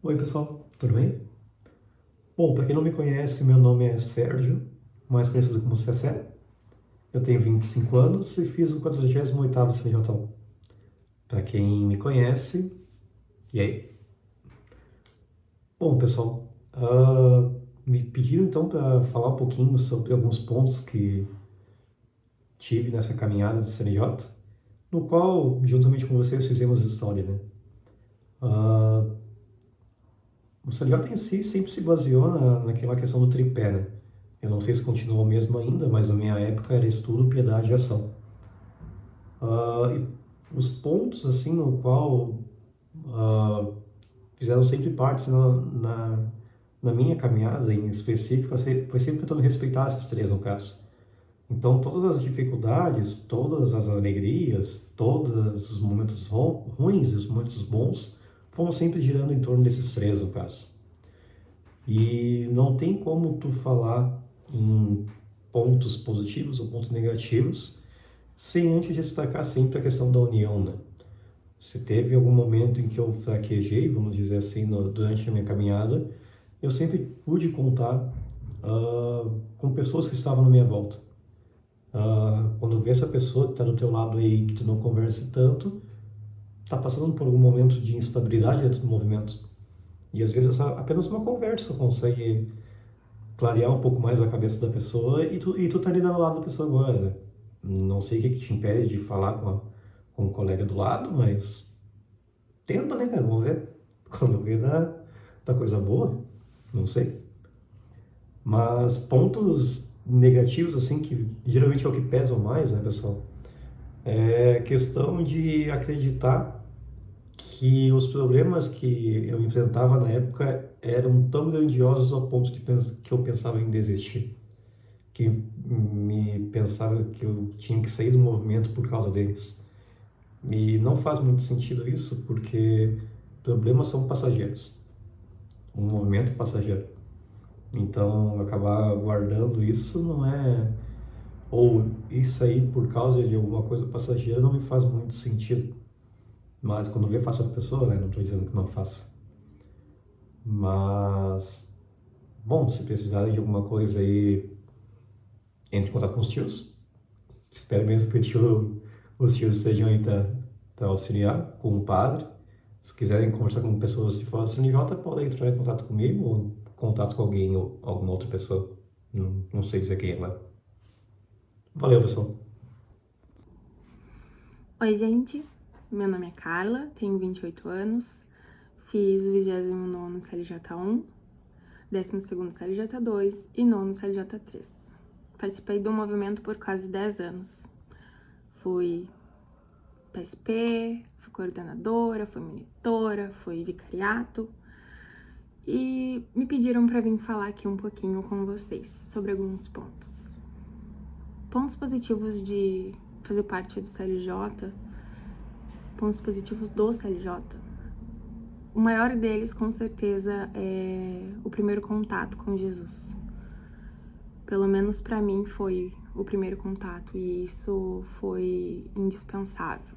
Oi, pessoal, tudo bem? Bom, para quem não me conhece, meu nome é Sérgio, mais conhecido como Cessé. Eu tenho 25 anos e fiz o 48º CNJ. Para quem me conhece, e aí? Bom, pessoal, me pediram então para falar um pouquinho sobre alguns pontos que tive nessa caminhada de CNJ, no qual, juntamente com vocês, fizemos história, né? Ah, o CNJ em si sempre se baseou naquela questão do tripé, né? Eu não sei se continua o mesmo ainda, mas na minha época era estudo, piedade e ação. E os pontos assim no qual ah, fizeram sempre parte na minha caminhada em específico foi sempre tentando respeitar esses três no caso. Então todas as dificuldades, todas as alegrias, todos os momentos ruins e os momentos bons foram sempre girando em torno desses três no caso. E não tem como tu falar em pontos positivos ou pontos negativos sem antes destacar sempre a questão da união, né? Se teve algum momento em que eu fraquejei, vamos dizer assim, durante a minha caminhada, eu sempre pude contar com pessoas que estavam na minha volta. Quando vê essa pessoa que está do teu lado aí, que tu não converse tanto, está passando por algum momento de instabilidade dentro do movimento. E às vezes apenas uma conversa consegue clarear um pouco mais a cabeça da pessoa e tu tá ali do lado da pessoa agora, né? Não sei o que te impede de falar com o colega do lado, mas tenta, né, cara? Vamos ver. Quando vê, dá coisa boa. Não sei. Mas pontos negativos, assim, que geralmente é o que pesam mais, né, pessoal? É questão de acreditar que os problemas que eu enfrentava na época eram tão grandiosos ao ponto que eu pensava em desistir. Que me pensava que eu tinha que sair do movimento por causa deles. E não faz muito sentido isso, porque problemas são passageiros. Um movimento é passageiro. Então, acabar guardando isso não é. Ou isso aí por causa de alguma coisa passageira não me faz muito sentido. Mas quando vê, faça outra pessoa, né? Não estou dizendo que não faça. Mas, bom, se precisarem de alguma coisa aí, entre em contato com os tios. Espero mesmo que os tios estejam aí para auxiliar com o padre. Se quiserem conversar com pessoas de fora da CNJ, podem entrar em contato comigo ou em contato com alguém ou alguma outra pessoa. Não sei dizer quem é lá. Valeu, pessoal. Oi, gente. Meu nome é Carla, tenho 28 anos, fiz o 29º CLJ1, 12º CLJ2 e 9º CLJ3. Participei do movimento por quase 10 anos. Fui PSP, fui coordenadora, fui monitora, fui vicariato e me pediram para vir falar aqui um pouquinho com vocês sobre alguns pontos. Pontos positivos de fazer parte do CLJ, pontos positivos do CLJ. O maior deles, com certeza, é o primeiro contato com Jesus. Pelo menos para mim foi o primeiro contato e isso foi indispensável.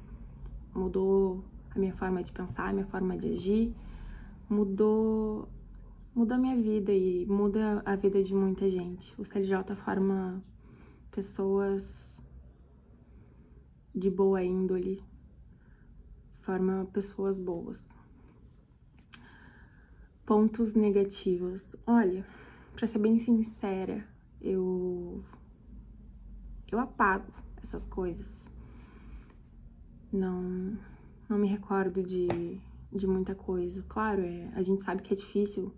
Mudou a minha forma de pensar, a minha forma de agir, mudou a minha vida e muda a vida de muita gente. O CLJ forma pessoas de boa índole, forma pessoas boas. Pontos negativos. Olha, pra ser bem sincera, eu apago essas coisas. Não me recordo de muita coisa. Claro, a gente sabe que é difícil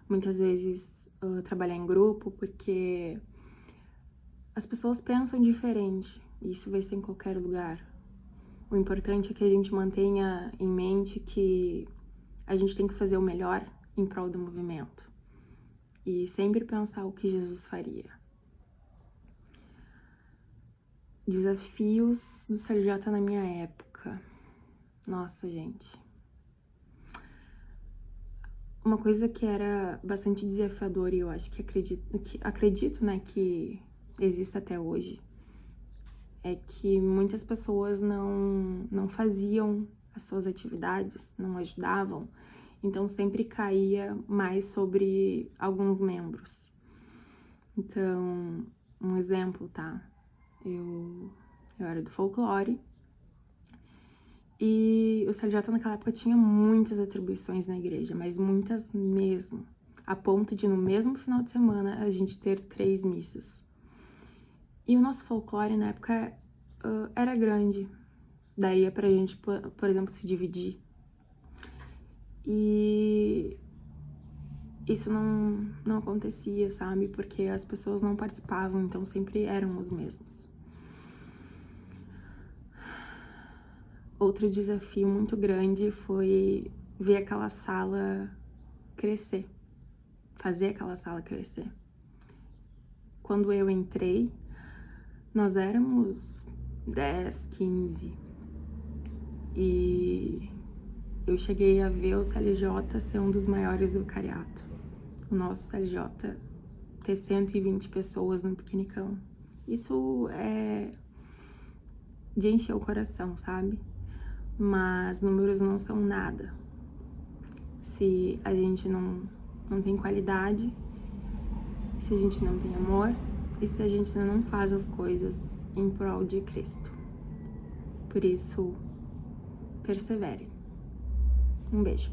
muitas vezes trabalhar em grupo, porque as pessoas pensam diferente. E isso vai ser em qualquer lugar. O importante é que a gente mantenha em mente que a gente tem que fazer o melhor em prol do movimento. E sempre pensar o que Jesus faria. Desafios do CLJ na minha época. Nossa, gente. Uma coisa que era bastante desafiadora e eu acho que acredito, né, que existe até hoje, é que muitas pessoas não faziam as suas atividades, não ajudavam então sempre caía mais sobre alguns membros. Então, um exemplo, tá? Eu era do folclore e o CLJ naquela época tinha muitas atribuições na igreja, mas muitas mesmo, a ponto de no mesmo final de semana a gente ter 3 missas. E o nosso folclore na época era grande, daria pra gente, por exemplo, se dividir. E isso não acontecia, sabe? Porque as pessoas não participavam, então sempre eram os mesmos. Outro desafio muito grande foi ver aquela sala crescer, fazer aquela sala crescer. Quando eu entrei, nós éramos 10, 15 e eu cheguei a ver o CLJ ser um dos maiores do vicariato. O nosso CLJ ter 120 pessoas no piquenicão. Isso é de encher o coração, sabe? Mas números não são nada. Se a gente não tem qualidade, se a gente não tem amor e se a gente não faz as coisas em prol de Cristo. Por isso, persevere. Um beijo.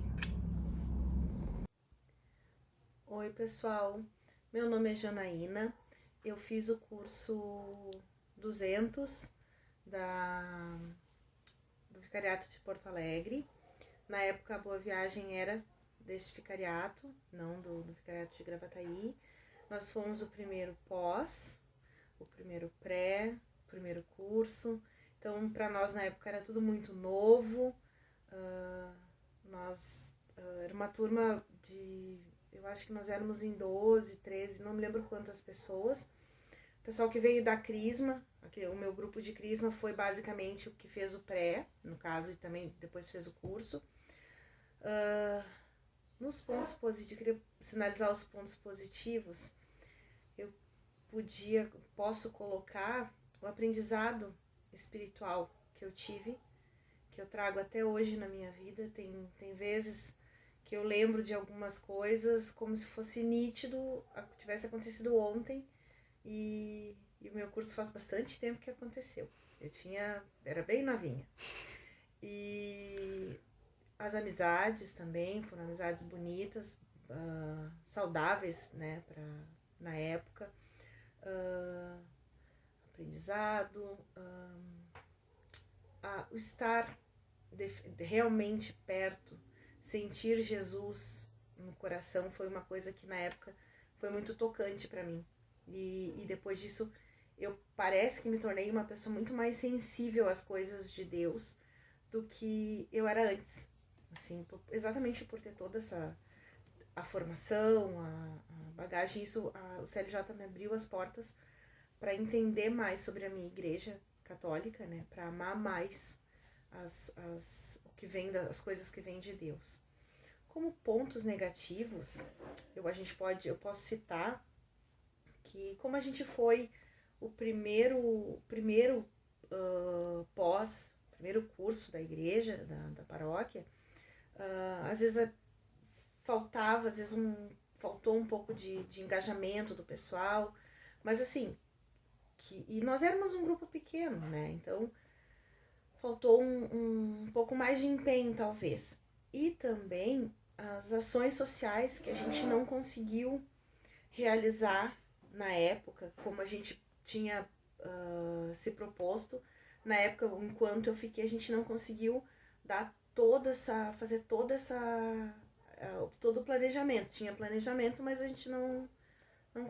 Oi, pessoal. Meu nome é Janaína. Eu fiz o curso 200 do Vicariato de Porto Alegre. Na época, a Boa Viagem era deste vicariato, não do Vicariato de Gravataí. Nós fomos o primeiro pós, o primeiro pré, o primeiro curso. Então, para nós, na época, era tudo muito novo. Era uma turma de... Eu acho que nós éramos em 12, 13, não me lembro quantas pessoas. O pessoal que veio da Crisma, o meu grupo de Crisma foi basicamente o que fez o pré, no caso, e também depois fez o curso. Nos pontos positivos, eu queria sinalizar os pontos positivos. Eu posso colocar o aprendizado espiritual que eu tive, que eu trago até hoje na minha vida. Tem vezes que eu lembro de algumas coisas como se fosse nítido, tivesse acontecido ontem, e o meu curso faz bastante tempo que aconteceu. Era bem novinha. E as amizades também foram amizades bonitas, saudáveis, né, na época. Aprendizado, o estar realmente perto, sentir Jesus no coração foi uma coisa que na época foi muito tocante para mim. E depois disso parece que me tornei uma pessoa muito mais sensível às coisas de Deus do que eu era antes. Assim, exatamente por ter toda a formação, a bagagem, o CLJ me abriu as portas para entender mais sobre a minha igreja católica, né, para amar mais as coisas que vêm de Deus. Como pontos negativos, eu posso citar que como a gente foi o primeiro curso da igreja, da paróquia, às vezes faltou um pouco de engajamento do pessoal, mas assim, e nós éramos um grupo pequeno, né, então faltou um pouco mais de empenho, talvez. E também as ações sociais que a gente não conseguiu realizar na época, como a gente tinha se proposto. Na época, enquanto eu fiquei, a gente não conseguiu fazer todo o planejamento. Tinha planejamento, mas a gente não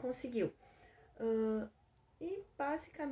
conseguiu. E basicamente